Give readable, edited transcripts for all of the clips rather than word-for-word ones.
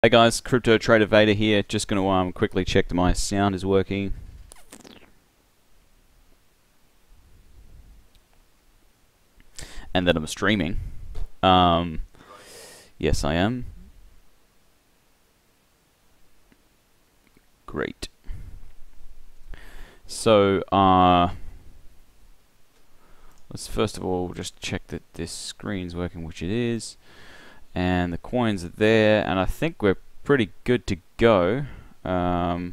Hey guys, Crypto Trader Vader here. Just going to quickly check that my sound is working. And that I'm streaming. Yes, I am. Great. So, let's first of all just check that this screen's working, which it is. And the coins are there, and I think we're pretty good to go. Let's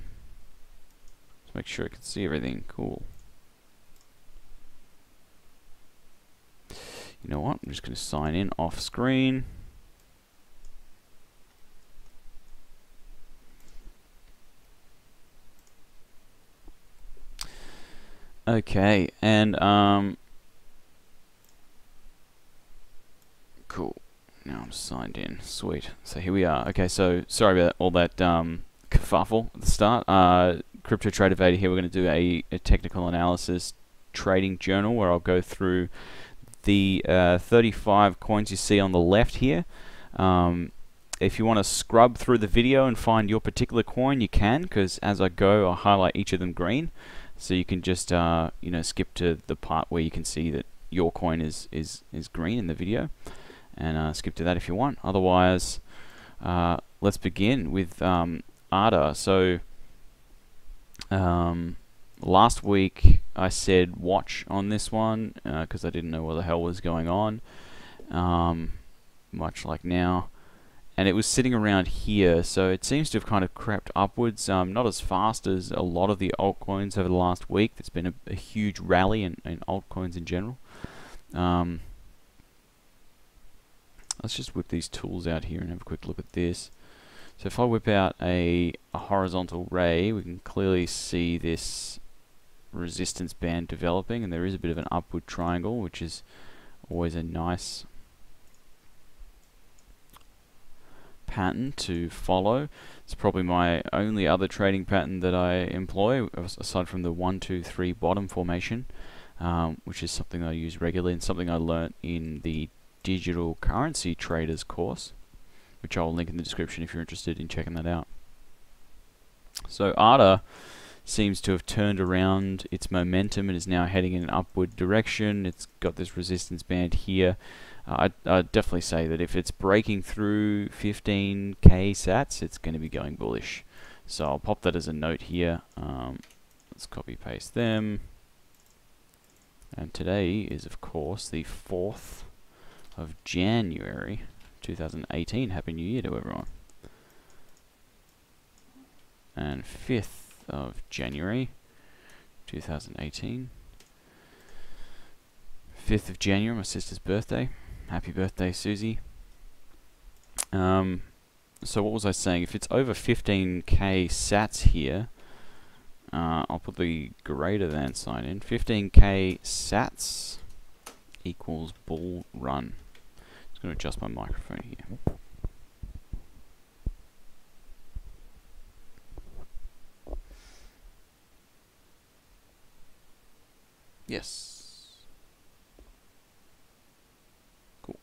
make sure I can see everything. Cool. You know what? I'm just going to sign in off screen. Okay, and cool. Now I'm signed in. Sweet. So here we are. Okay, so sorry about all that kerfuffle at the start. Crypto Trader Vader here. We're going to do a technical analysis trading journal where I'll go through the 35 coins you see on the left here. If you want to scrub through the video and find your particular coin, you can, because as I go, I'll highlight each of them green. So you can just skip to the part where you can see that your coin is green in the video, and skip to that if you want. Otherwise, let's begin with ADA. So last week I said watch on this one because I didn't know what the hell was going on, much like now. And it was sitting around here, so it seems to have kind of crept upwards, not as fast as a lot of the altcoins over the last week. There's been a huge rally in altcoins in general. Let's just whip these tools out here and have a quick look at this. So if I whip out a horizontal ray, we can clearly see this resistance band developing, and there is a bit of an upward triangle, which is always a nice pattern to follow. It's probably my only other trading pattern that I employ, aside from the 1, 2, 3 bottom formation, which is something I use regularly and something I learnt in the digital currency traders course, which I'll link in the description if you're interested in checking that out. So ADA seems to have turned around its momentum and is now heading in an upward direction. It's got this resistance band here. I'd definitely say that if it's breaking through 15k sats, it's going to be going bullish. So I'll pop that as a note here. Let's copy paste them. And today is, of course, the 4th of January 2018. Happy New Year to everyone. And 5th of January 2018. 5th of January, my sister's birthday. Happy birthday, Susie. So what was I saying? If it's over 15k sats here, I'll put the greater than sign in. 15k sats equals bull run. Just going to adjust my microphone here. Yes. Cool.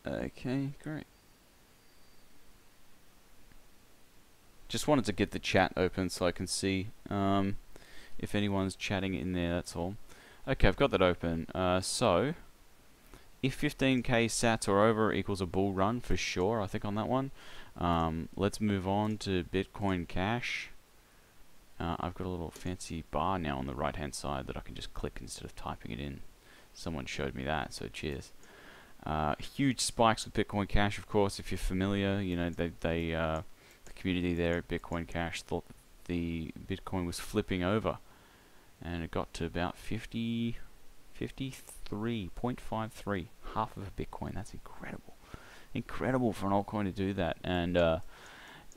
Okay, great. Just wanted to get the chat open so I can see if anyone's chatting in there, that's all. Okay, I've got that open. So, if 15k sats or over equals a bull run, for sure, I think on that one. Let's move on to Bitcoin Cash. I've got a little fancy bar now on the right hand side that I can just click instead of typing it in. Someone showed me that, so cheers. Huge spikes with Bitcoin Cash, of course, if you're familiar. You know, the community there at Bitcoin Cash thought that the Bitcoin was flipping over, and it got to about 53.53, half of a Bitcoin. That's incredible. Incredible for an altcoin to do that, and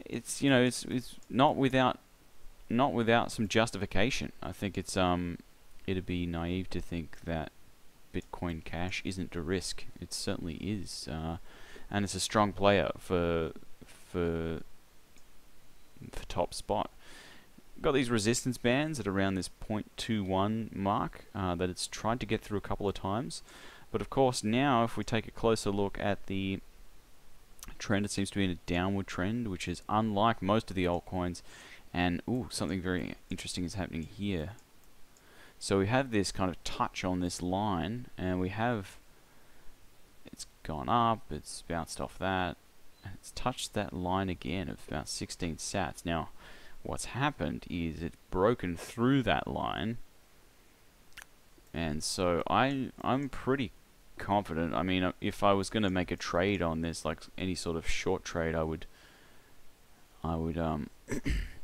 it's not without some justification. I think it's it'd be naive to think that Bitcoin Cash isn't a risk. It certainly is, and it's a strong player for top spot. Got these resistance bands at around this 0.21 mark that it's tried to get through a couple of times, but of course now if we take a closer look at the trend. It seems to be in a downward trend, which is unlike most of the altcoins. And something very interesting is happening here. So we have this kind of touch on this line, and it's gone up, it's bounced off that, and it's touched that line again of about 16 sats. Now, what's happened is it's broken through that line, and so I'm pretty confident. I mean, if I was going to make a trade on this, like any sort of short trade, I would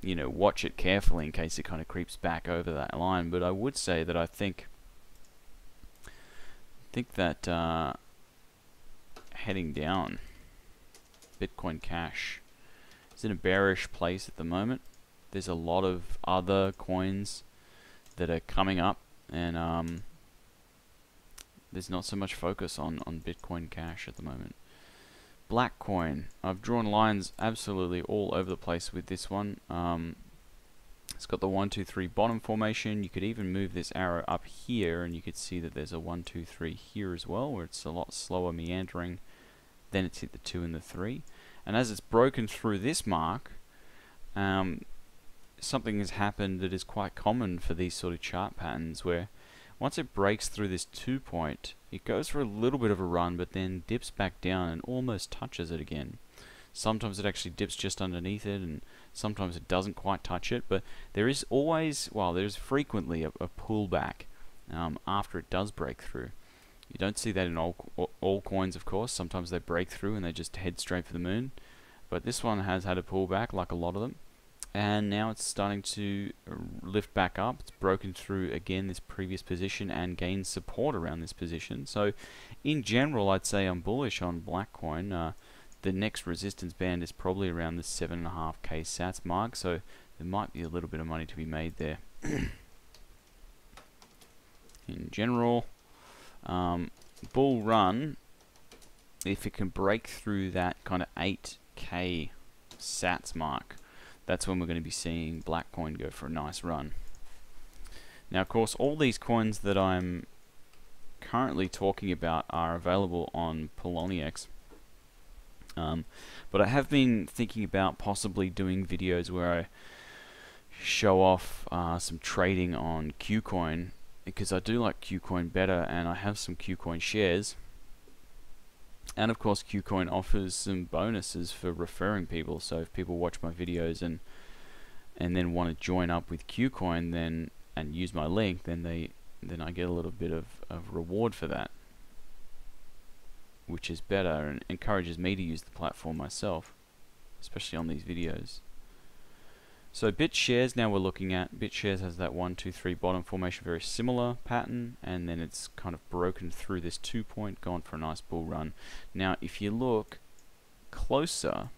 you know, watch it carefully in case it kind of creeps back over that line. But I would say that I think that heading down, Bitcoin Cash is in a bearish place at the moment. There's a lot of other coins that are coming up, and there's not so much focus on Bitcoin Cash at the moment. Black coin, I've drawn lines absolutely all over the place with this one. It's got the 1, 2, 3 bottom formation. You could even move this arrow up here, and you could see that there's a 1, 2, 3 here as well, where it's a lot slower meandering. Then it's hit the 2 and the 3, and as it's broken through this mark, something has happened that is quite common for these sort of chart patterns, where once it breaks through this 2 point, it goes for a little bit of a run, but then dips back down and almost touches it again. Sometimes it actually dips just underneath it, and sometimes it doesn't quite touch it, but there is always, well, there's frequently a pullback after it does break through. You don't see that in all coins, of course. Sometimes they break through and they just head straight for the moon, but this one has had a pullback like a lot of them, and now it's starting to lift back up. It's broken through again this previous position and gained support around this position. So in general, I'd say I'm bullish on Blackcoin. The next resistance band is probably around the 7.5k sats mark, so there might be a little bit of money to be made there. In general, bull run, if it can break through that kind of 8k sats mark, that's when we're going to be seeing Blackcoin go for a nice run. Now, of course, all these coins that I'm currently talking about are available on Poloniex. But I have been thinking about possibly doing videos where I show off some trading on Qcoin, because I do like Qcoin better, and I have some Qcoin shares. And of course, Qcoin offers some bonuses for referring people. So if people watch my videos and then want to join up with Qcoin, then and use my link, then I get a little bit of reward for that, which is better and encourages me to use the platform myself, especially on these videos. So BitShares now we're looking at. BitShares has that 1, 2, 3 bottom formation, very similar pattern, and then it's kind of broken through this 2 point, gone for a nice bull run. Now if you look closer,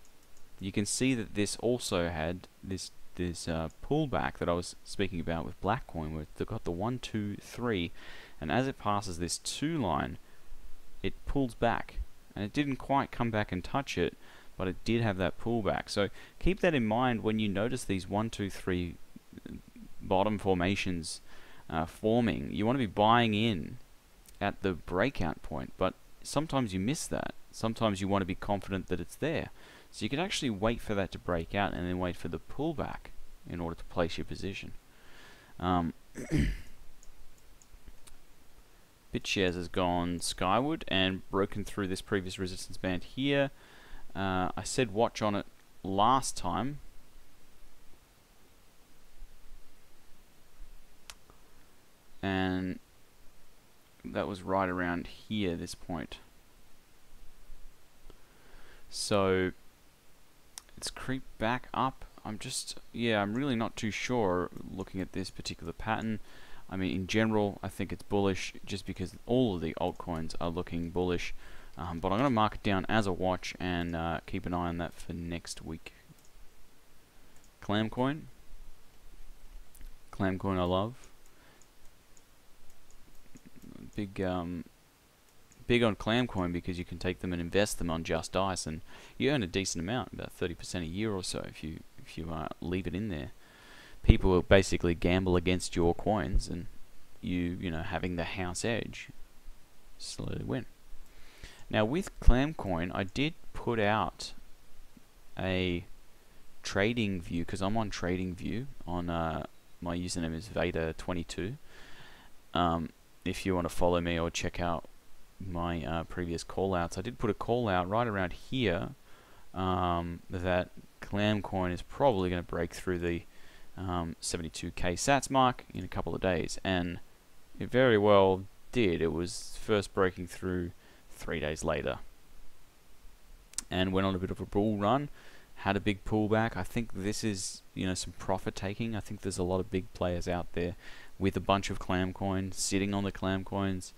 you can see that this also had this pullback that I was speaking about with Blackcoin, where it's got the 1, 2, 3, and as it passes this 2 line, it pulls back, and it didn't quite come back and touch it, but it did have that pullback. So keep that in mind when you notice these 1, 2, 3 bottom formations forming. You want to be buying in at the breakout point, but sometimes you miss that. Sometimes you want to be confident that it's there. So you can actually wait for that to break out and then wait for the pullback in order to place your position. BitShares has gone skyward and broken through this previous resistance band here. I said watch on it last time. And that was right around here, this point. So it's creeped back up. I'm really not too sure looking at this particular pattern. I mean, in general, I think it's bullish just because all of the altcoins are looking bullish. But I'm going to mark it down as a watch and keep an eye on that for next week. Clamcoin. Clamcoin I love. Big on Clamcoin because you can take them and invest them on Just Ice, and you earn a decent amount, about 30% a year or so if you leave it in there. People will basically gamble against your coins, and you know, having the house edge, slowly win. Now with Clamcoin, I did put out a trading view, because I'm on trading view on my username is Vader22. If you want to follow me or check out my previous call outs, I did put a call out right around here that Clamcoin is probably going to break through the 72k sats mark in a couple of days, and it very well did. It was first breaking through 3 days later and went on a bit of a bull run, had a big pullback. I think this is, you know, some profit taking. I think there's a lot of big players out there with a bunch of Clamcoin sitting on the Clamcoins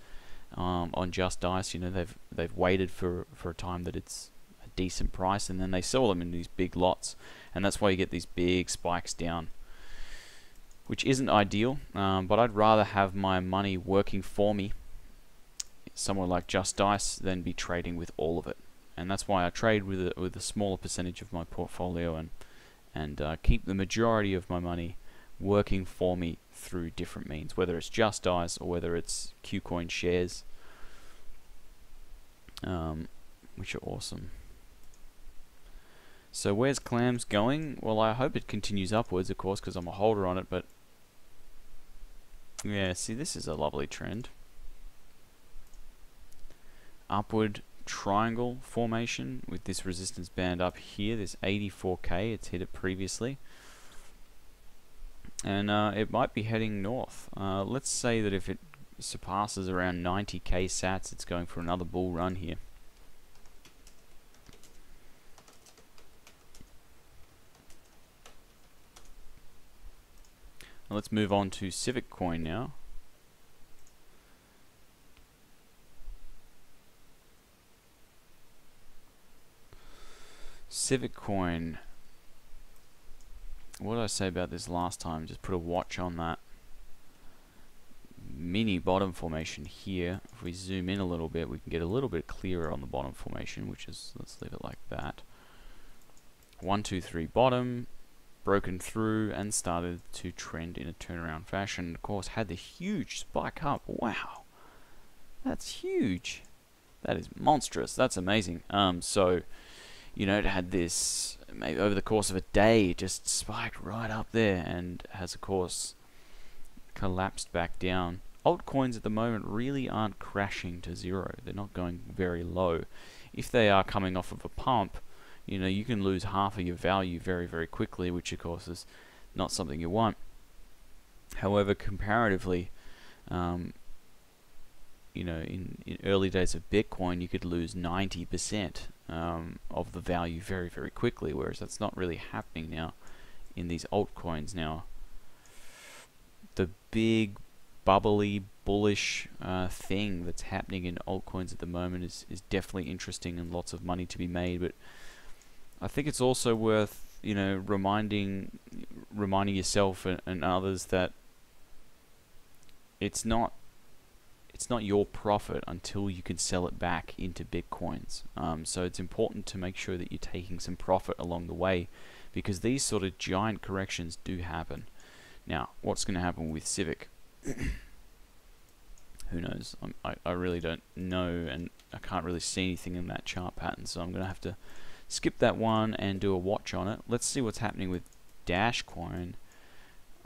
on Just Dice. You know, they've waited for a time that it's a decent price, and then they sell them in these big lots, and that's why you get these big spikes down, which isn't ideal. But I'd rather have my money working for me somewhere like Just Dice than be trading with all of it. And that's why I trade with a smaller percentage of my portfolio and keep the majority of my money working for me through different means, whether it's Just Dice or whether it's Qcoin shares, which are awesome. So where's Clams going? Well, I hope it continues upwards, of course, because I'm a holder on it, but yeah, see, this is a lovely trend. Upward triangle formation with this resistance band up here, this 84k, it's hit it previously, and it might be heading north. Let's say that if it surpasses around 90k sats, it's going for another bull run here. Now let's move on to Civic Coin now. Civic Coin. What did I say about this last time? Just put a watch on that mini bottom formation here. If we zoom in a little bit, we can get a little bit clearer on the bottom formation, which is, let's leave it like that. 1, 2, 3 bottom, broken through and started to trend in a turnaround fashion. Of course, had the huge spike up. Wow, that's huge. That is monstrous. That's amazing. So, you know, it had this, maybe over the course of a day, just spiked right up there and has, of course, collapsed back down. Altcoins at the moment really aren't crashing to zero. They're not going very low. If they are coming off of a pump, you know, you can lose half of your value very, very quickly, which, of course, is not something you want. However, comparatively, you know, in early days of Bitcoin, you could lose 90% of the value very, very quickly, whereas that's not really happening now in these altcoins. Now, the big, bubbly, bullish thing that's happening in altcoins at the moment is definitely interesting and lots of money to be made, but I think it's also worth, you know, reminding yourself and others that it's not your profit until you can sell it back into Bitcoins. So it's important to make sure that you're taking some profit along the way, because these sort of giant corrections do happen. Now, what's going to happen with Civic? Who knows? I really don't know, and I can't really see anything in that chart pattern, so I'm going to have to skip that one and do a watch on it. Let's see what's happening with Dashcoin.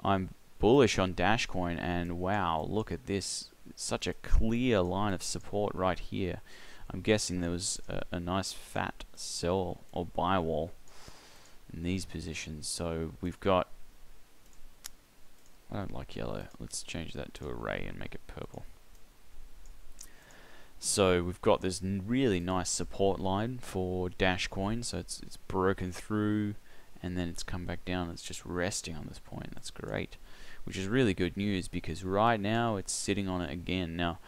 I'm bullish on Dashcoin, and wow, look at this. Such a clear line of support right here. I'm guessing there was a nice fat sell or buy wall in these positions. So we've got, I don't like yellow. Let's change that to array and make it purple. So we've got this really nice support line for Dashcoin. So it's broken through and then it's come back down. It's just resting on this point. That's great, which is really good news, because right now it's sitting on it again. Now,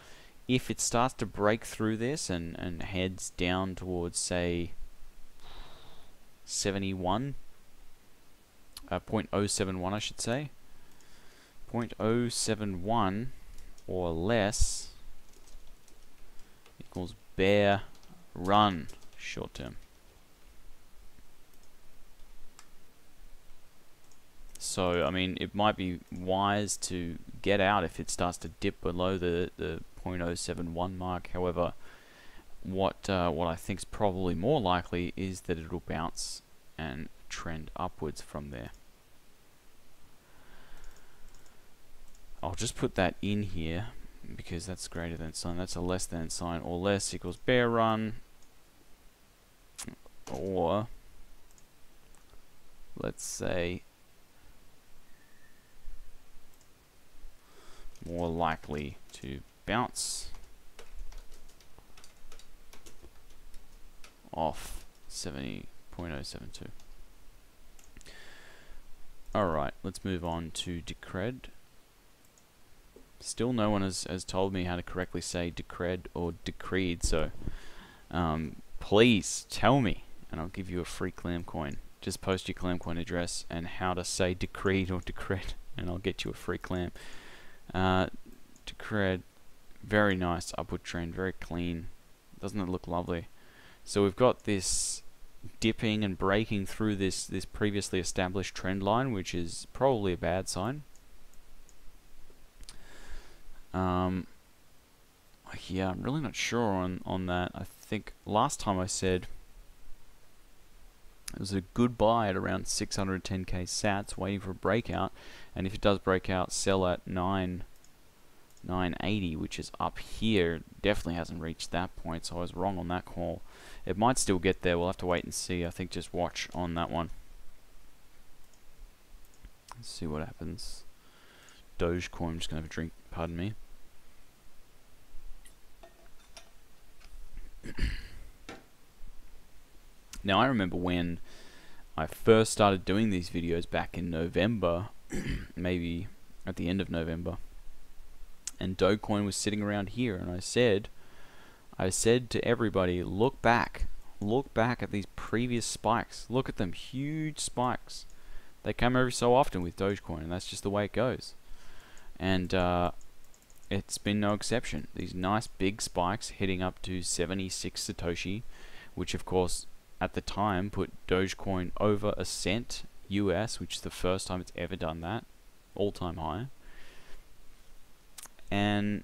if it starts to break through this and heads down towards, say, 71, 0.071, I should say, 0.071 or less equals bear run short term. So, I mean, it might be wise to get out if it starts to dip below the 0.071 mark. However, what I think is probably more likely is that it'll bounce and trend upwards from there. I'll just put that in here because that's greater than sign. That's a less than sign, or less equals bear run, or let's say more likely to bounce off 70.072. Alright, let's move on to Decred. Still no one has told me how to correctly say Decred or Decreed, so please tell me and I'll give you a free clam coin. Just post your clam coin address and how to say Decreed or Decred and I'll get you a free clam. Decred, very nice upward trend, very clean. Doesn't it look lovely? So we've got this dipping and breaking through this previously established trend line, which is probably a bad sign. Yeah, I'm really not sure on that. I think last time I said it was a good buy at around 610k sats, waiting for a breakout, and if it does break out, sell at 980, which is up here. Definitely hasn't reached that point, so I was wrong on that call. It might still get there. We'll have to wait and see. I think just watch on that one. Let's see what happens. Dogecoin, I'm just gonna have a drink. Pardon me. Now I remember when I first started doing these videos back in November, maybe at the end of November, and Dogecoin was sitting around here, and I said to everybody, look back at these previous spikes, look at them, huge spikes. They come every so often with Dogecoin, and that's just the way it goes. And it's been no exception. These nice big spikes hitting up to 76 Satoshi, which of course at the time put Dogecoin over a cent US, which is the first time it's ever done that, all-time high. And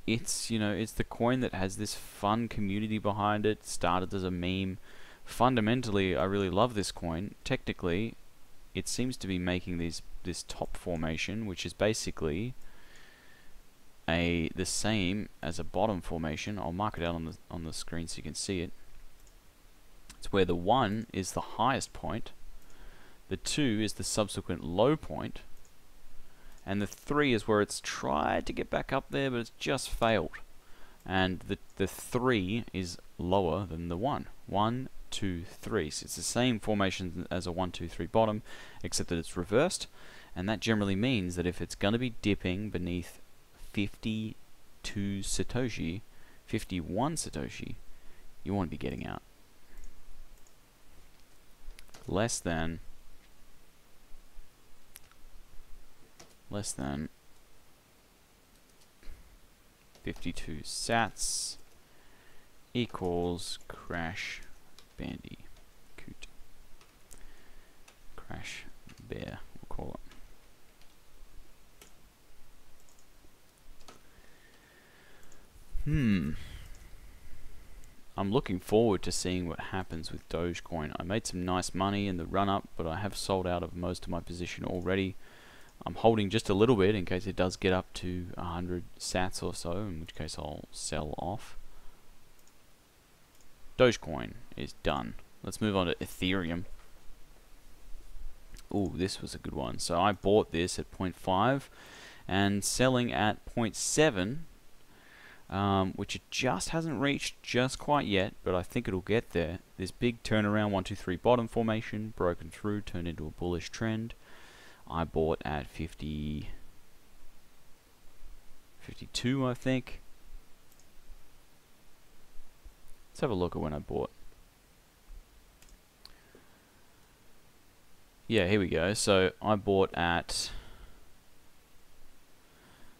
it's, you know, it's the coin that has this fun community behind it. Started as a meme. Fundamentally, I really love this coin. Technically, it seems to be making this top formation, which is basically the same as a bottom formation. I'll mark it out on the screen so you can see it. It's where the 1 is the highest point, the 2 is the subsequent low point, and the 3 is where it's tried to get back up there, but it's just failed. And the 3 is lower than the 1. 1, 2, 3. So it's the same formation as a 1, 2, 3 bottom, except that it's reversed. And that generally means that if it's going to be dipping beneath 52 Satoshi, 51 Satoshi, you want to be getting out. Less than 52 sats equals Crash Bandicoot. Crash Bear, we'll call it. I'm looking forward to seeing what happens with Dogecoin. I made some nice money in the run-up, but I have sold out of most of my position already. I'm holding just a little bit in case it does get up to 100 sats or so, in which case I'll sell off. Dogecoin is done. Let's move on to Ethereum. Ooh, this was a good one. So I bought this at 0.5 and selling at 0.7. Which it just hasn't reached just quite yet, but I think it'll get there. This big turnaround 1, 2, 3 bottom formation, broken through, turned into a bullish trend. I bought at 52, I think. Let's have a look at when I bought. Yeah, here we go. So I bought at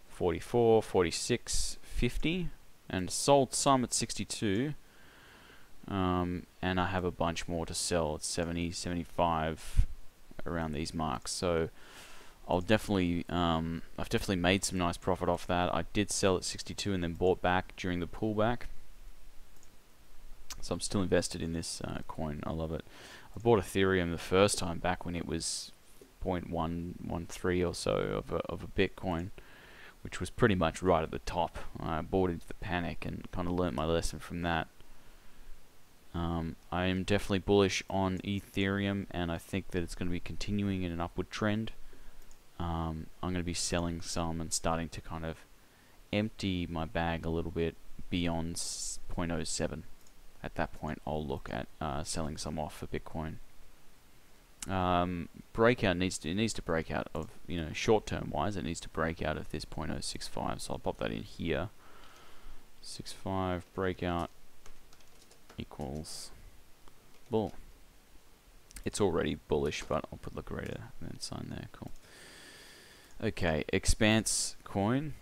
44, 46, 50 and sold some at 62, and I have a bunch more to sell at 70, 75, around these marks. So I'll definitely I've definitely made some nice profit off that. I did sell at 62 and then bought back during the pullback. So I'm still invested in this coin. I love it. I bought Ethereum the first time back when it was 0.113 or so of a Bitcoin, which was pretty much right at the top. I bought into the panic and kind of learnt my lesson from that. I am definitely bullish on Ethereum, and I think that it's going to be continuing in an upward trend. I'm going to be selling some and starting to kind of empty my bag a little bit beyond 0.07. At that point, I'll look at selling some off for Bitcoin. Breakout needs to break out of, short-term wise, it needs to break out of this 0.065. So I'll pop that in here. 65 breakout equals bull. It's already bullish, but I'll put liquidator and then sign there. Cool. Okay, Expanse coin.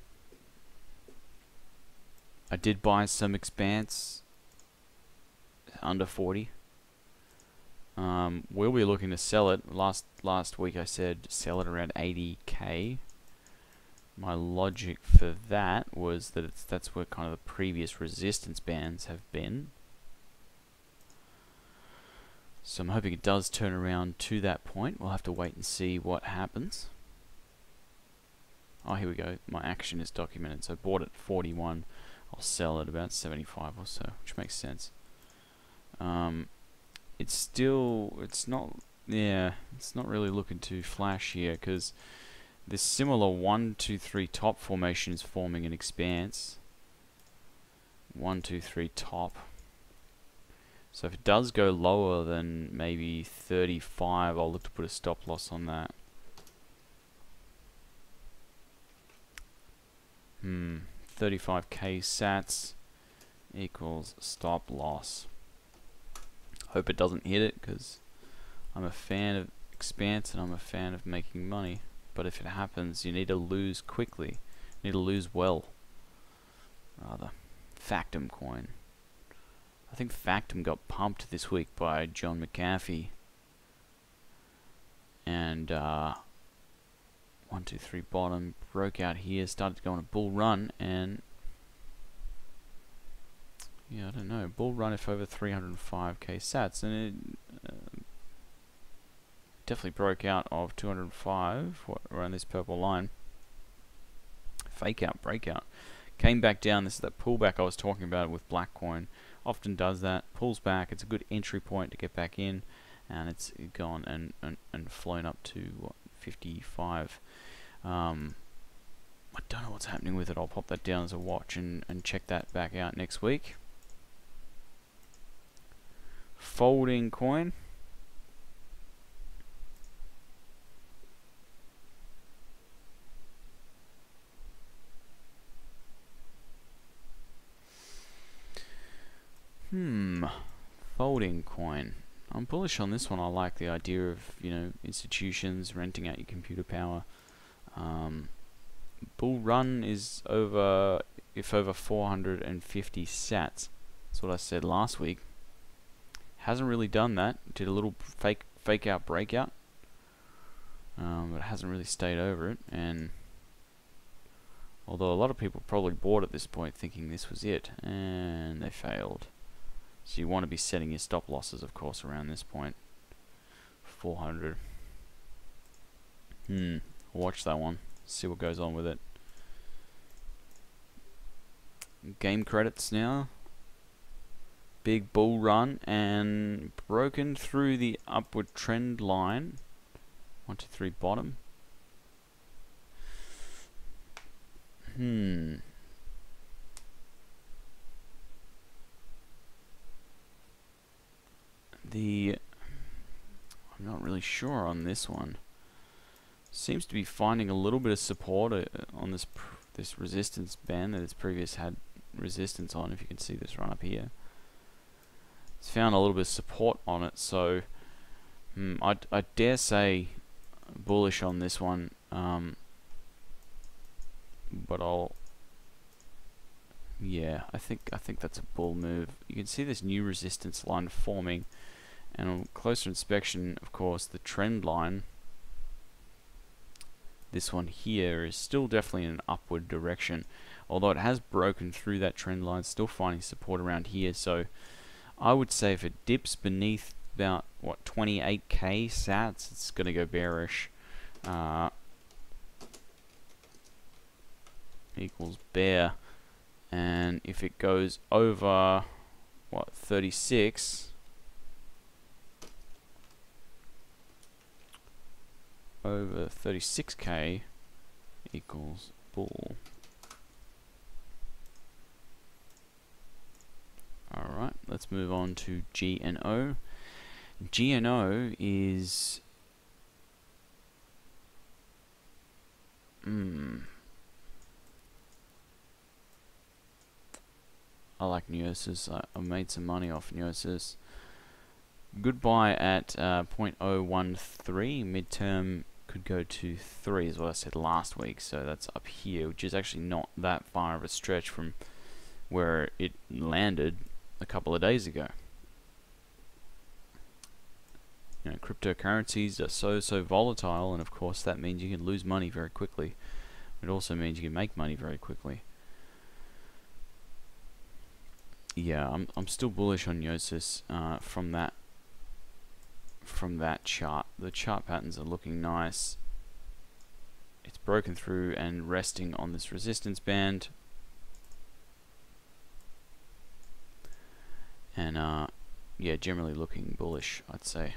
I did buy some Expanse under 40. We'll be looking to sell it. Last week I said sell it around 80k. My logic for that was that that's where kind of the previous resistance bands have been. So I'm hoping it does turn around to that point. We'll have to wait and see what happens. Oh, here we go. My action is documented. So I bought it 41. I'll sell it about 75 or so, which makes sense. It's not really looking too flash here, because this similar 1, 2, 3 top formation is forming an expanse. 1, 2, 3 top. So if it does go lower than maybe 35, I'll look to put a stop loss on that. 35k sats equals stop loss. Hope it doesn't hit it, because I'm a fan of Expanse and I'm a fan of making money. But if it happens, you need to lose quickly. You need to lose well. Rather. Factum coin. I think Factum got pumped this week by John McAfee. And 1, 2, 3 bottom, broke out here, started to go on a bull run, and yeah, I don't know, bull run if over 305k sats, and it definitely broke out of 205 around this purple line. Fake out, breakout, came back down. This is that pullback I was talking about with black coin. Often does that, pulls back. It's a good entry point to get back in, and it's gone and flown up to what, 55. I don't know what's happening with it. I'll pop that down as a watch and check that back out next week. Folding coin. Folding coin. I'm bullish on this one. I like the idea of, institutions renting out your computer power. Bull run is over 450 sats. That's what I said last week. Hasn't really done that. Did a little fake out breakout, but hasn't really stayed over it. And although a lot of people probably bought at this point thinking this was it, and they failed. So you want to be setting your stop losses, of course, around this point. 400. Watch that one. See what goes on with it. Game credits now. Big bull run and broken through the upward trend line. 1, 2, 3 bottom. I'm not really sure on this one. Seems to be finding a little bit of support on this resistance band that it's previous had resistance on. If you can see this run up here, it's found a little bit of support on it. So I dare say bullish on this one, but I think that's a bull move. You can see this new resistance line forming, and on closer inspection, of course, the trend line, this one here, is still definitely in an upward direction, although it has broken through that trend line, still finding support around here. So I would say if it dips beneath about, what, 28k sats, it's going to go bearish. Equals bear. And if it goes over, what, 36, over 36k equals bull. Alright, let's move on to GNO. GNO is I like Neosis. I made some money off Neosis. Good buy at 0.013. Midterm could go to 3 is what I said last week, so that's up here, which is actually not that far of a stretch from where it landed a couple of days ago. You know, cryptocurrencies are so volatile, and of course that means you can lose money very quickly. It also means you can make money very quickly. Yeah, I'm still bullish on Gnosis from that chart. The chart patterns are looking nice. It's broken through and resting on this resistance band. And yeah, generally looking bullish, I'd say.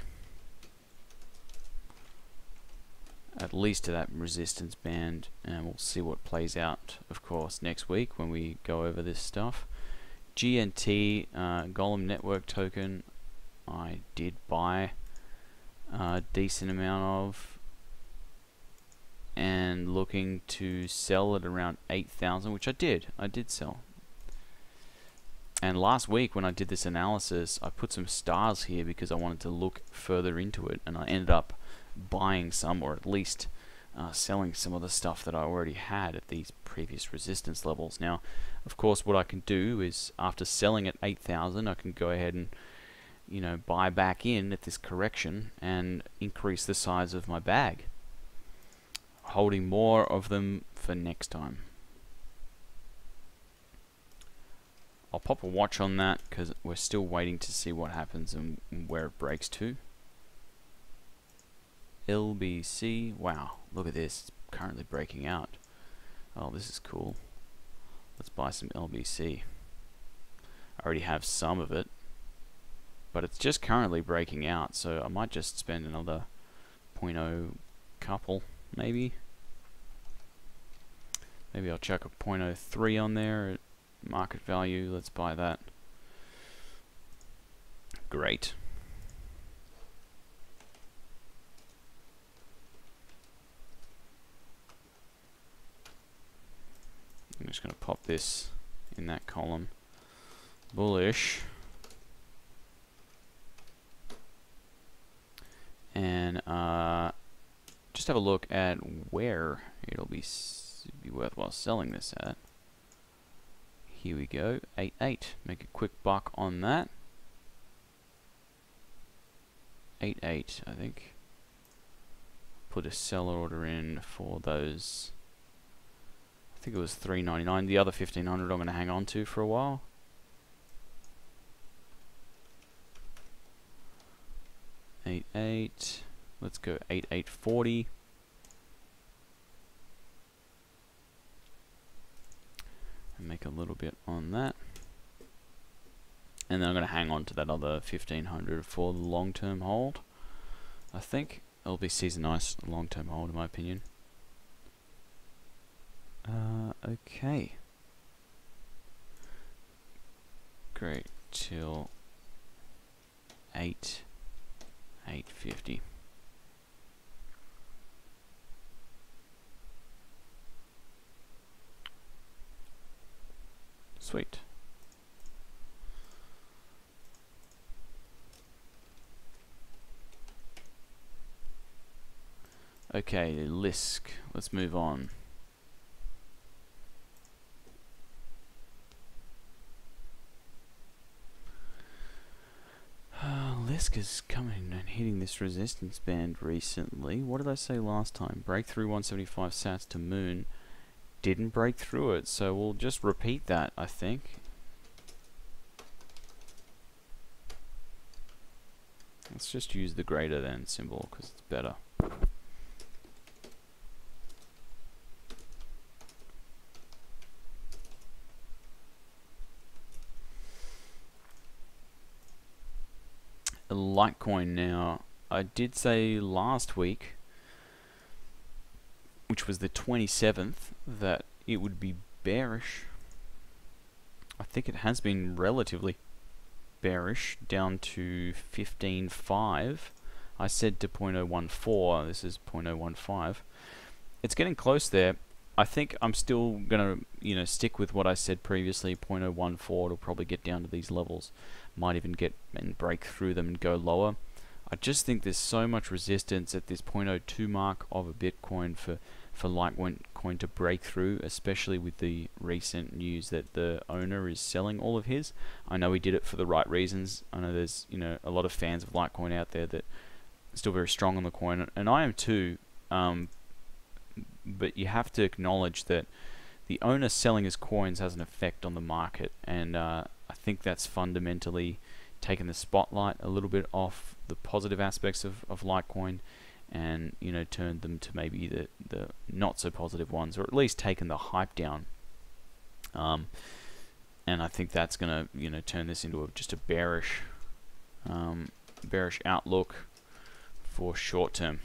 At least to that resistance band, and we'll see what plays out, of course, next week when we go over this stuff. GNT, Golem Network token, I did buy a decent amount of, and looking to sell at around 8,000, which I did sell. And last week when I did this analysis, I put some stars here because I wanted to look further into it, and I ended up buying some, or at least selling some of the stuff that I already had at these previous resistance levels. Now, of course, what I can do is, after selling at 8,000, I can go ahead and, you know, buy back in at this correction and increase the size of my bag, holding more of them for next time. I'll pop a watch on that because we're still waiting to see what happens and where it breaks to. LBC, wow, look at this, it's currently breaking out. Oh, this is cool. Let's buy some LBC. I already have some of it, but it's just currently breaking out, so I might just spend another 0.0 couple, maybe. Maybe I'll chuck a 0.03 on there at market value. Let's buy that. Great. I'm just going to pop this in that column. Bullish. And just have a look at where it'll be worthwhile selling this at. Here we go, 8.8. Make a quick buck on that. 8.8, I think. Put a sell order in for those. I think it was $3.99. The other 1,500 I'm going to hang on to for a while. $8.8. Let's go $8.840. And make a little bit on that. And then I'm going to hang on to that other 1,500 for the long-term hold. I think LBC is a nice long-term hold in my opinion. Okay. Great. Till 8.50. Sweet. Okay, Lisk. Let's move on. Lisk is coming and hitting this resistance band recently. What did I say last time? Breakthrough 175 sats to moon. Didn't break through it, so we'll just repeat that, I think. Let's just use the greater than symbol because it's better. Litecoin now. I did say last week, which was the 27th, that it would be bearish. I think it has been relatively bearish down to 15.5. I said to 0.014. This is 0.015. It's getting close there. I think I'm still gonna, stick with what I said previously. 0.014. It'll probably get down to these levels. Might even get and break through them and go lower. I just think there's so much resistance at this 0.02 mark of a Bitcoin for Litecoin to break through, especially with the recent news that the owner is selling all of his. I know he did it for the right reasons. I know there's a lot of fans of Litecoin out there that are still very strong on the coin, and I am too. But you have to acknowledge that the owner selling his coins has an effect on the market, and I think that's fundamentally taken the spotlight a little bit off the positive aspects of Litecoin, and turned them to maybe the not so positive ones, or at least taken the hype down. And I think that's gonna turn this into just a bearish outlook for short term.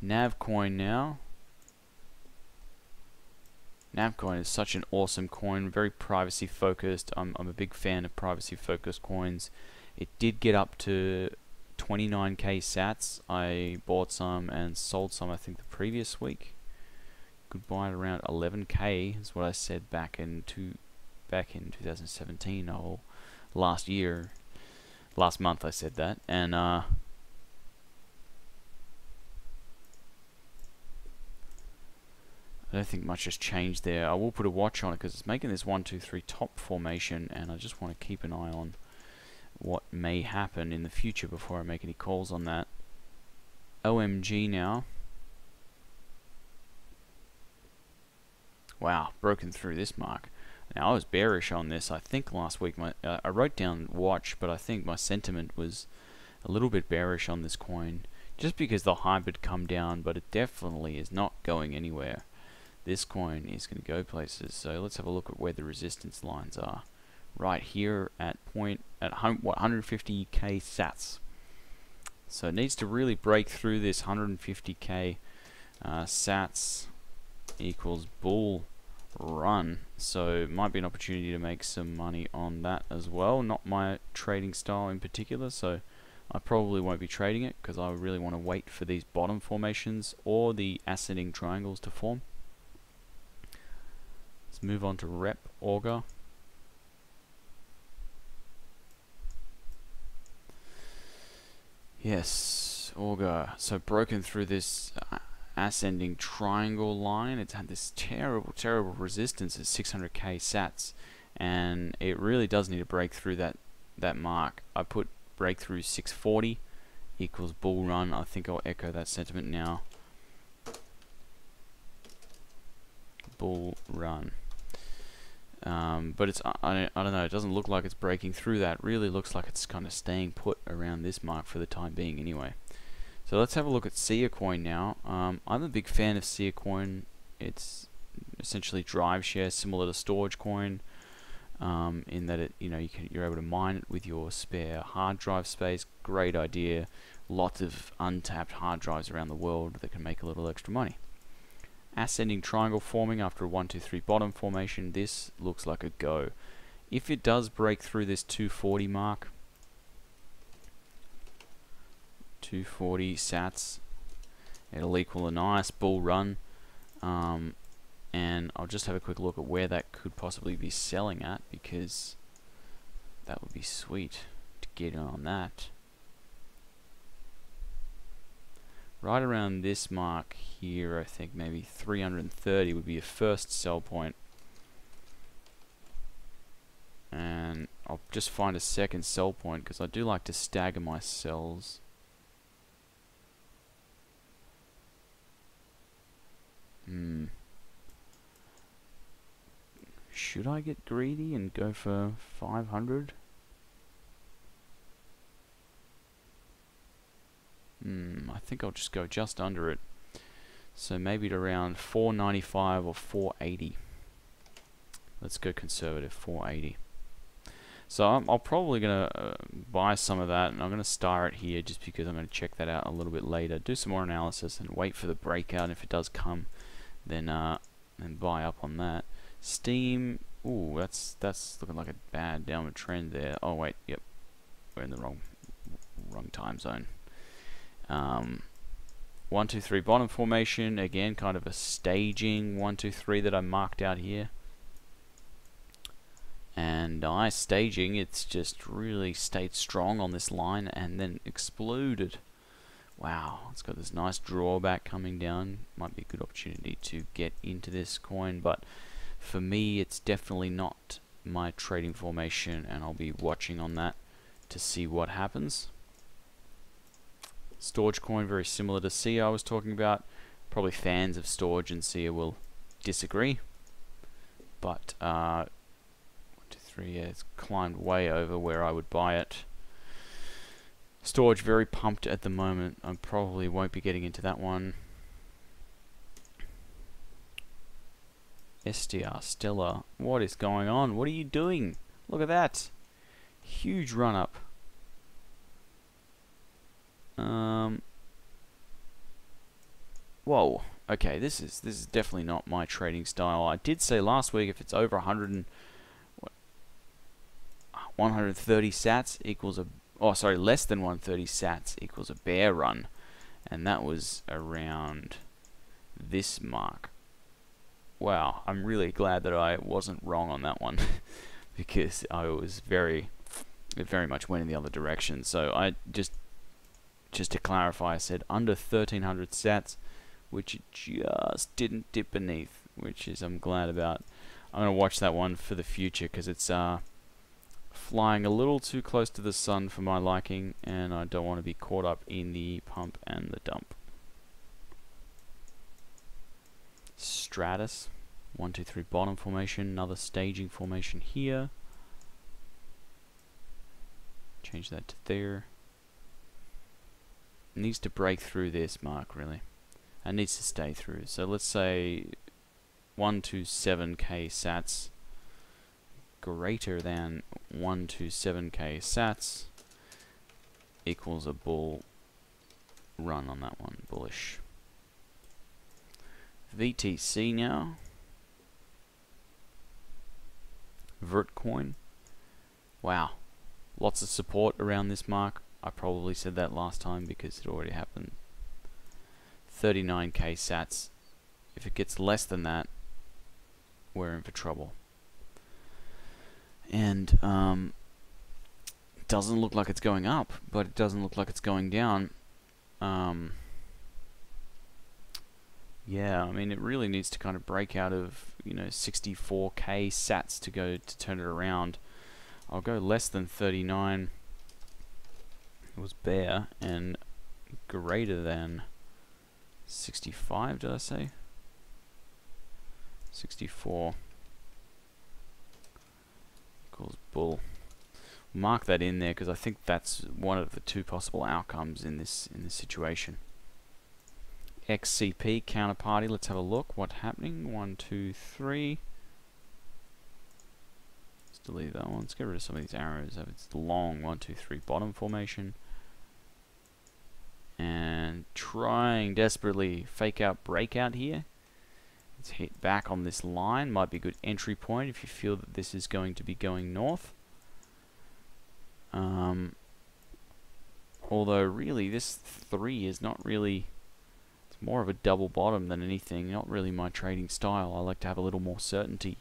Navcoin now. Navcoin is such an awesome coin, very privacy focused. I'm a big fan of privacy focused coins. It did get up to 29k sats. I bought some and sold some, I think, the previous week. Could buy it around 11k is what I said back in 2017, or last month I said that, and I don't think much has changed there. I will put a watch on it because it's making this 1, 2, 3 top formation, and I just want to keep an eye on what may happen in the future before I make any calls on that. OMG now. Wow, broken through this mark. Now I was bearish on this. I think last week I wrote down watch, but I think my sentiment was a little bit bearish on this coin, just because the hype had come down, but it definitely is not going anywhere. This coin is going to go places. So let's have a look at where the resistance lines are. Right here at 150k sats. So it needs to really break through this 150k sats equals bull run. So it might be an opportunity to make some money on that as well. Not my trading style in particular, so I probably won't be trading it because I really want to wait for these bottom formations or the ascending triangles to form. Let's move on to rep auger. Yes, auger. So broken through this ascending triangle line. It's had this terrible resistance at 600k sats, and it really does need to break through that mark. I put breakthrough 640 equals bull run. I think I'll echo that sentiment now. Bull run. But it's I don't know, it doesn't look like it's breaking through that. It really looks like it's kind of staying put around this mark for the time being anyway. So let's have a look at Sia coin now. I'm a big fan of Sia coin. It's essentially drive share, similar to storage coin, in that you're able to mine it with your spare hard drive space. Great idea. Lots of untapped hard drives around the world that can make a little extra money. Ascending triangle forming after a 1, 2, 3 bottom formation. This looks like a go. If it does break through this 240 mark, 240 sats, it'll equal a nice bull run. And I'll just have a quick look at where that could possibly be selling at, because that would be sweet to get in on that. Right around this mark here, I think maybe 330 would be a first sell point. And I'll just find a second sell point because I do like to stagger my sells. Should I get greedy and go for 500? I think I'll just go just under it. So maybe to around 495 or 480. Let's go conservative, 480. So I'm probably going to buy some of that, and I'm going to star it here just because I'm going to check that out a little bit later. Do some more analysis and wait for the breakout. And if it does come, then buy up on that. Steam, ooh, that's looking like a bad downward trend there. Oh wait, yep, we're in the wrong time zone. 1, 2, 3 bottom formation, again kind of a staging 1, 2, 3 that I marked out here. And nice staging, it's just really stayed strong on this line and then exploded. Wow, it's got this nice drawback coming down. Might be a good opportunity to get into this coin, but for me it's definitely not my trading formation, and I'll be watching on that to see what happens. Storage coin, very similar to SIA I was talking about. Probably fans of storage and SIA will disagree, but 1, 2, 3, yeah, it's climbed way over where I would buy it. Storage very pumped at the moment. I probably won't be getting into that one. SDR, Stellar, what is going on? What are you doing? Look at that. Huge run up. Whoa. Okay, this is definitely not my trading style. I did say last week if it's over 130 sats equals a, oh sorry, less than 130 sats equals a bear run, and that was around this mark. Wow, I'm really glad that I wasn't wrong on that one because I was it very much went in the other direction. So I just to clarify, I said under 1300 sats, which it just didn't dip beneath, which is I'm glad about. I'm going to watch that one for the future because it's flying a little too close to the sun for my liking, and I don't want to be caught up in the pump and the dump. Stratus, 1, 2, 3 bottom formation, another staging formation here. Change that to there. It needs to break through this mark, really. It needs to stay through. So let's say 127k sats greater than 127k sats equals a bull run on that one, bullish. VTC now. Vertcoin. Wow. Lots of support around this mark. I probably said that last time because it already happened. 39k sats. If it gets less than that, we're in for trouble. And it doesn't look like it's going up, but it doesn't look like it's going down. Yeah, I mean, it really needs to kind of break out of, 64k sats to turn it around. I'll go less than 39. It was bear, and greater than 65, did I say? 64 equals bull. Mark that in there because I think that's one of the two possible outcomes in this situation. XCP counterparty, let's have a look. What's happening? 1, 2, 3. Let's delete that one. Let's get rid of some of these arrows. It's long 1, 2, 3 bottom formation. And trying desperately fake out breakout here. Let's hit back on this line. Might be a good entry point if you feel that this is going to be going north. Although really this 3 is not really, it's more of a double bottom than anything. Not really my trading style. I like to have a little more certainty.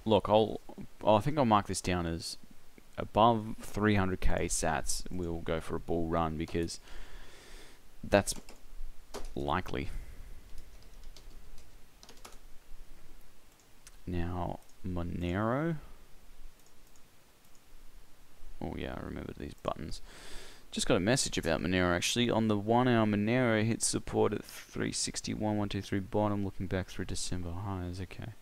Look, I think I'll mark this down as above 300k sats. We'll go for a bull run because that's likely. Now Monero. Oh yeah, I remember these buttons. Just got a message about Monero actually. On the 1 hour, Monero hit support at 361.123 bottom, looking back through December highs. Okay.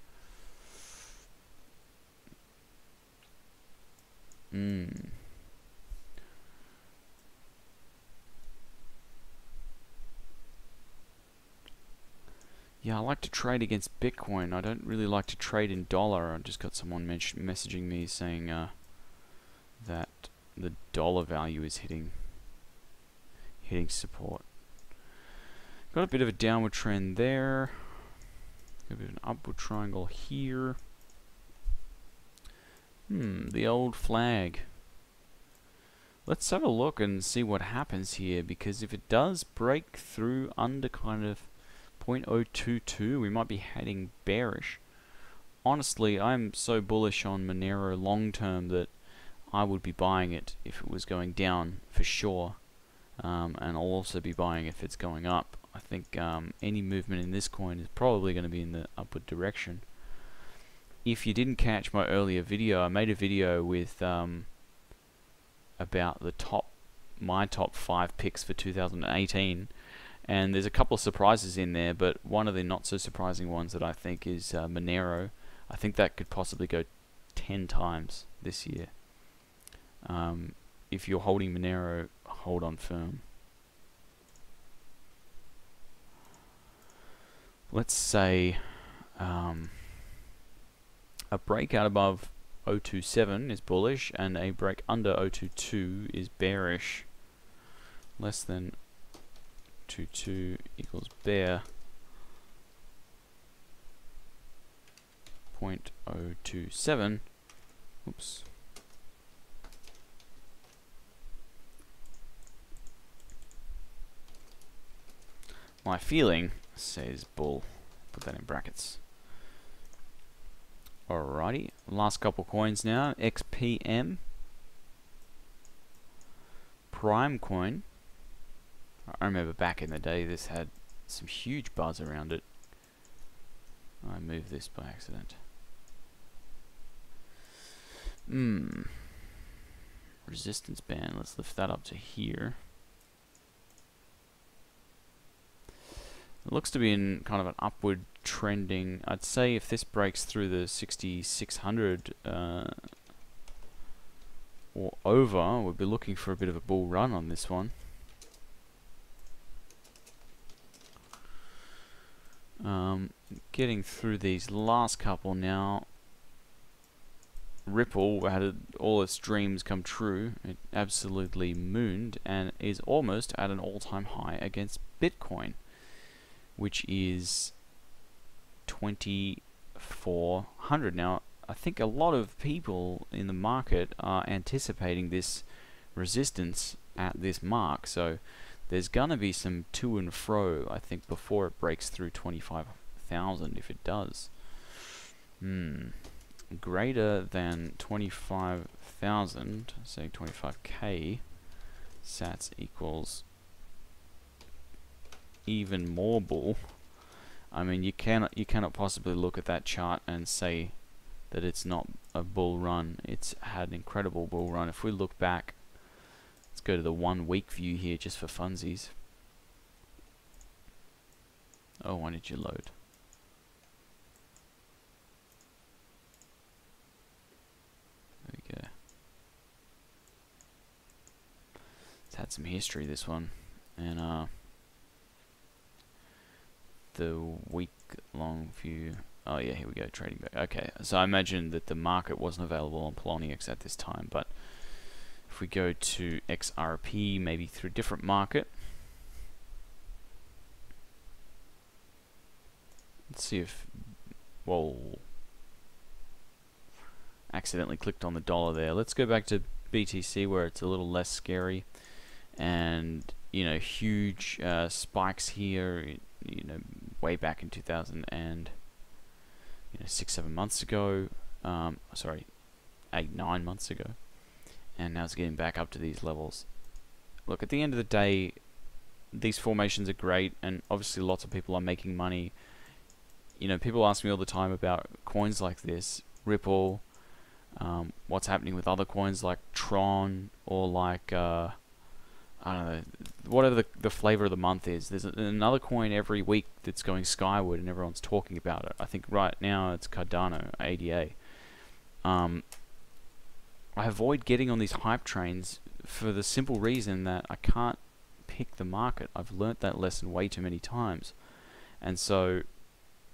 Yeah, I like to trade against Bitcoin. I don't really like to trade in dollar. I just got someone messaging me saying that the dollar value is hitting support. Got a bit of a downward trend there. Got a bit of an upward triangle here. The old flag. Let's have a look and see what happens here, because if it does break through under kind of 0.022, we might be heading bearish. Honestly, I'm so bullish on Monero long term that I would be buying it if it was going down for sure, and I'll also be buying if it's going up. I think any movement in this coin is probably going to be in the upward direction. If you didn't catch my earlier video, I made a video with about my top 5 picks for 2018, and there's a couple of surprises in there, but one of the not so surprising ones that I think is Monero. I think that could possibly go 10 times this year. If you're holding Monero, hold on firm. Let's say a breakout above 0.27 is bullish and a break under 0.22 is bearish. Less than 0.22 equals bear. 0.027. Oops. My feeling says bull. Put that in brackets. Alrighty, last couple coins now. XPM, Prime coin. I remember back in the day this had some huge buzz around it. I moved this by accident. Resistance band, let's lift that up to here. It looks to be in kind of an upward trending. I'd say if this breaks through the 6600 or over, we'll be looking for a bit of a bull run on this one. Getting through these last couple now. Ripple had all its dreams come true. It absolutely mooned and is almost at an all-time high against Bitcoin, which is 2400. Now, I think a lot of people in the market are anticipating this resistance at this mark, so there's gonna be some to and fro, I think, before it breaks through 25,000, if it does. Greater than 25,000, say 25k sats equals even more bull. I mean, you cannot possibly look at that chart and say that it's not a bull run. It's had an incredible bull run. If we look back, let's go to the 1 week view here just for funsies. Oh, why did you load? There we go. It's had some history, this one, and the week-long view. Oh yeah, here we go, trading back. Okay, so I imagine that the market wasn't available on Poloniex at this time, but if we go to XRP, maybe through a different market. Let's see if, whoa, accidentally clicked on the dollar there. Let's go back to BTC where it's a little less scary, and you know, huge spikes here. You know, way back in 2000 and 6-7 months ago, sorry, 8-9 months ago, and now it's getting back up to these levels. Look, at the end of the day, these formations are great, and obviously lots of people are making money. You know, people ask me all the time about coins like this, Ripple, what's happening with other coins like Tron or like I don't know, whatever the flavor of the month is. There's another coin every week that's going skyward, and everyone's talking about it. I think right now it's Cardano, ADA. I avoid getting on these hype trains for the simple reason that I can't pick the market. I've learnt that lesson way too many times. And so,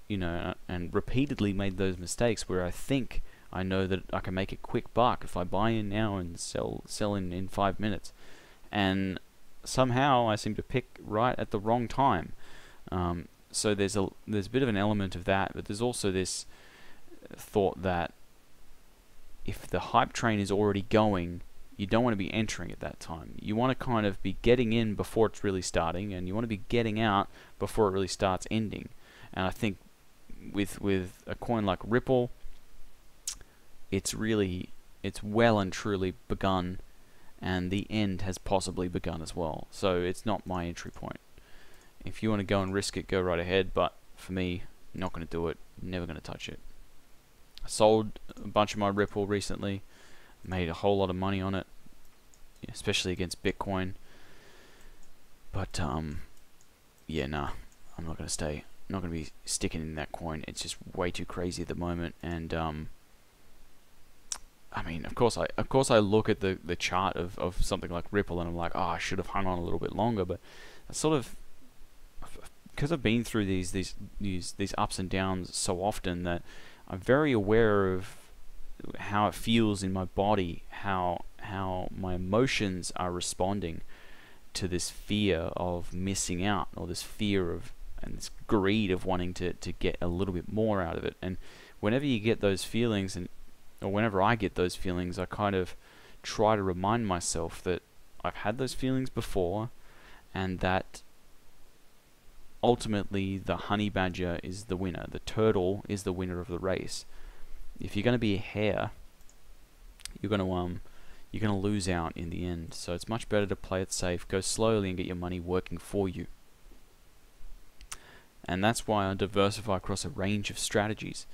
you know, and repeatedly made those mistakes where I think I know that I can make a quick buck if I buy in now and sell in 5 minutes. And somehow I seem to pick right at the wrong time. So there's a bit of an element of that, but there's also this thought that if the hype train is already going, you don't want to be entering at that time. You want to kind of be getting in before it's really starting, and you want to be getting out before it really starts ending. And I think with a coin like Ripple, it's well and truly begun, and the end has possibly begun as well. So it's not my entry point. If you want to go and risk it, go right ahead, but for me, not going to do it, never going to touch it. I sold a bunch of my Ripple recently, made a whole lot of money on it, especially against Bitcoin. But yeah, nah, I'm not going to stay. I'm not going to be sticking in that coin. It's just way too crazy at the moment. And I mean, of course I look at the chart of something like Ripple, and I'm like, oh, I should have hung on a little bit longer. But I sort of, because I've been through these ups and downs so often, that I'm very aware of how it feels in my body, how my emotions are responding to this fear of missing out, or this fear of, and this greed of wanting to get a little bit more out of it. And whenever you get those feelings, or whenever I get those feelings, I kind of try to remind myself that I've had those feelings before, and that ultimately the honey badger is the winner. The turtle is the winner of the race. If you're going to be a hare, you're going to lose out in the end. So it's much better to play it safe, go slowly, and get your money working for you. And that's why I diversify across a range of strategies.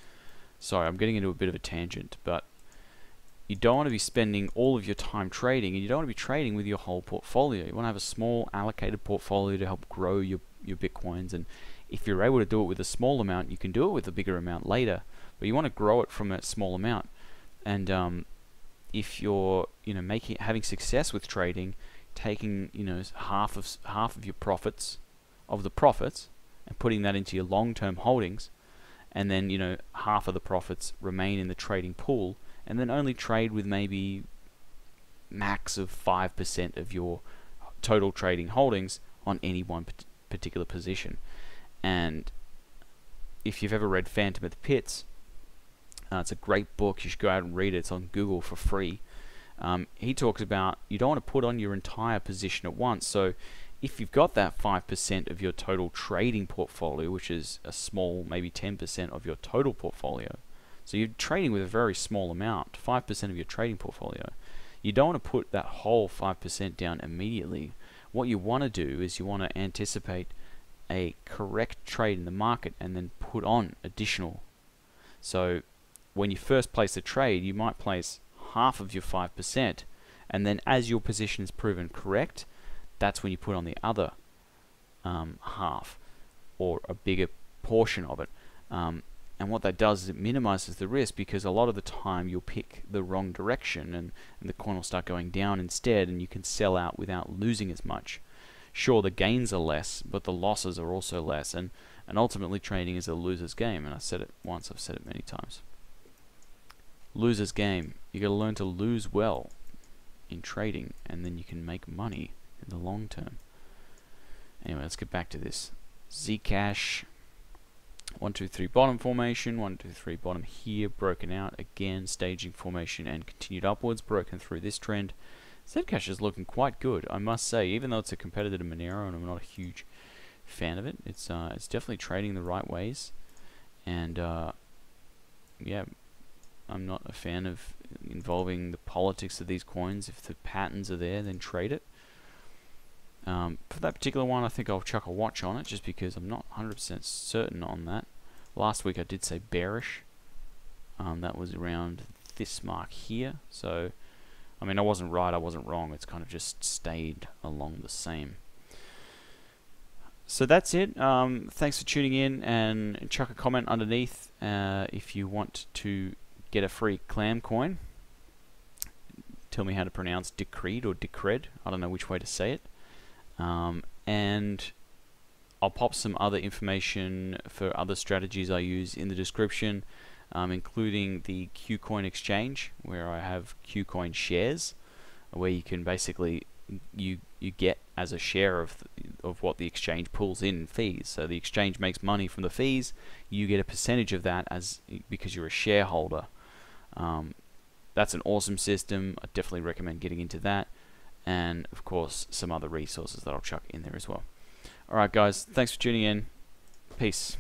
Sorry, I'm getting into a bit of a tangent, but you don't want to be spending all of your time trading, and you don't want to be trading with your whole portfolio. You want to have a small allocated portfolio to help grow your Bitcoins. And if you're able to do it with a small amount, you can do it with a bigger amount later, but you want to grow it from that small amount. And if you're having success with trading, taking half of your profits and putting that into your long-term holdings, and then half of the profits remain in the trading pool, and then only trade with maybe max of 5% of your total trading holdings on any one particular position. And if you've ever read Phantom of the Pits, it's a great book. You should go out and read it. It's on Google for free. He talks about you don't want to put on your entire position at once. So if you've got that 5% of your total trading portfolio, which is a small, maybe 10% of your total portfolio, so you're trading with a very small amount, 5% of your trading portfolio, you don't want to put that whole 5% down immediately. What you want to do is you want to anticipate a correct trade in the market and then put on additional. So when you first place a trade, you might place half of your 5%, and then as your position is proven correct, that's when you put on the other half, or a bigger portion of it. And what that does is it minimizes the risk, because a lot of the time you'll pick the wrong direction, and the coin will start going down instead, and you can sell out without losing as much. Sure, the gains are less, but the losses are also less, and ultimately trading is a loser's game. And I said it once, I've said it many times. Loser's game. You got to learn to lose well in trading, and then you can make money in the long term. Anyway, let's get back to this. Zcash, 1, 2, 3 bottom formation, 1, 2, 3 bottom here, broken out again, staging formation, and continued upwards, broken through this trend. Zcash is looking quite good, I must say, even though it's a competitor to Monero, and I'm not a huge fan of it. It's definitely trading the right ways, and yeah, I'm not a fan of involving the politics of these coins. If the patterns are there, then trade it. For that particular one, I think I'll chuck a watch on it, just because I'm not 100% certain on that. Last week I did say bearish. That was around this mark here, so I mean, I wasn't right, I wasn't wrong. It's kind of just stayed along the same. So that's it. Thanks for tuning in, and chuck a comment underneath if you want to get a free clam coin. Tell me how to pronounce decreed or decred. I don't know which way to say it. And I'll pop some other information for other strategies I use in the description, including the Qcoin exchange, where I have Qcoin shares, where you can basically you get as a share of what the exchange pulls in fees. So the exchange makes money from the fees, you get a percentage of that because you're a shareholder. That's an awesome system. I definitely recommend getting into that, and of course some other resources that I'll chuck in there as well. Alright guys, thanks for tuning in. Peace.